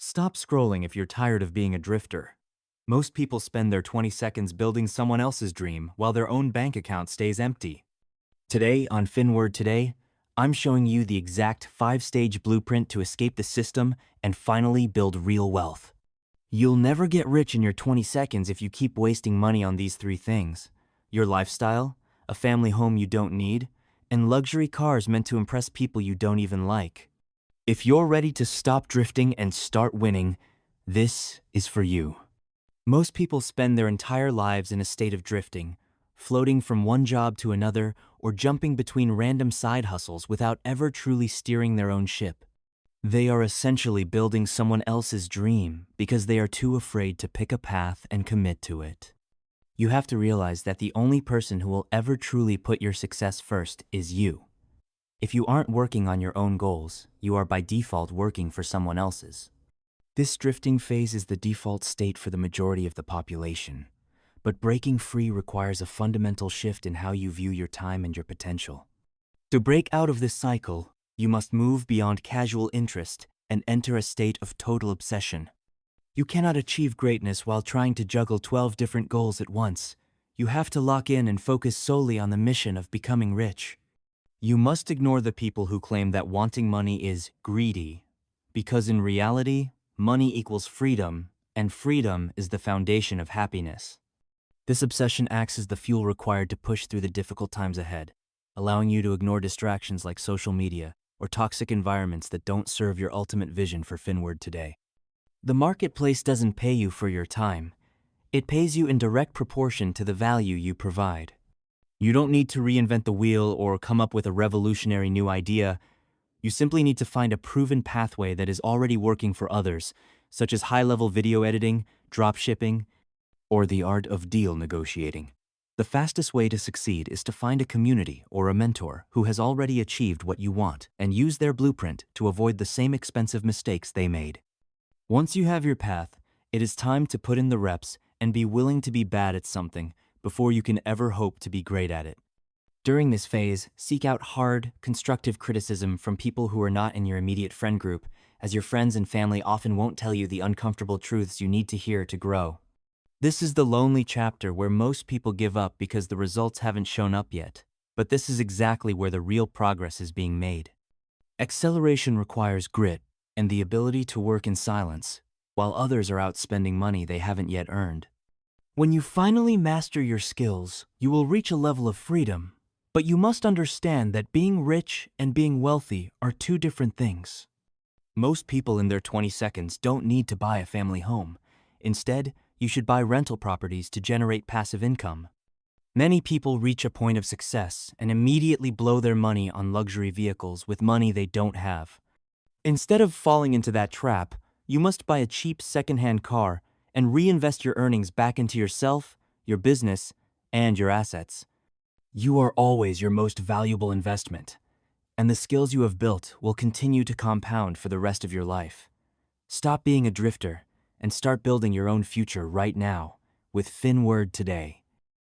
Stop scrolling if you're tired of being a drifter. Most people spend their 20 seconds building someone else's dream while their own bank account stays empty. Today on Finward Today, I'm showing you the exact 5-stage blueprint to escape the system and finally build real wealth. You'll never get rich in your 20 seconds if you keep wasting money on these 3 things: your lifestyle, a family home you don't need, and luxury cars meant to impress people you don't even like. If you're ready to stop drifting and start winning, this is for you. Most people spend their entire lives in a state of drifting, floating from one job to another or jumping between random side hustles without ever truly steering their own ship. They are essentially building someone else's dream because they are too afraid to pick a path and commit to it. You have to realize that the only person who will ever truly put your success first is you. If you aren't working on your own goals, you are by default working for someone else's. This drifting phase is the default state for the majority of the population, but breaking free requires a fundamental shift in how you view your time and your potential. To break out of this cycle, you must move beyond casual interest and enter a state of total obsession. You cannot achieve greatness while trying to juggle 12 different goals at once. You have to lock in and focus solely on the mission of becoming rich. You must ignore the people who claim that wanting money is greedy, because in reality, money equals freedom, and freedom is the foundation of happiness. This obsession acts as the fuel required to push through the difficult times ahead, allowing you to ignore distractions like social media or toxic environments that don't serve your ultimate vision for Finward Today. The marketplace doesn't pay you for your time. It pays you in direct proportion to the value you provide. You don't need to reinvent the wheel or come up with a revolutionary new idea. You simply need to find a proven pathway that is already working for others, such as high-level video editing, dropshipping, or the art of deal negotiating. The fastest way to succeed is to find a community or a mentor who has already achieved what you want and use their blueprint to avoid the same expensive mistakes they made. Once you have your path, it is time to put in the reps and be willing to be bad at something before you can ever hope to be great at it. During this phase, seek out hard, constructive criticism from people who are not in your immediate friend group, as your friends and family often won't tell you the uncomfortable truths you need to hear to grow. This is the lonely chapter where most people give up because the results haven't shown up yet, but this is exactly where the real progress is being made. Acceleration requires grit and the ability to work in silence, while others are out spending money they haven't yet earned. When you finally master your skills, you will reach a level of freedom, but you must understand that being rich and being wealthy are 2 different things. Most people in their 20 seconds don't need to buy a family home. Instead, you should buy rental properties to generate passive income. Many people reach a point of success and immediately blow their money on luxury vehicles with money they don't have. Instead of falling into that trap, you must buy a cheap second-hand car and reinvest your earnings back into yourself, your business, and your assets. You are always your most valuable investment, and the skills you have built will continue to compound for the rest of your life. Stop being a drifter and start building your own future right now with Finward Today.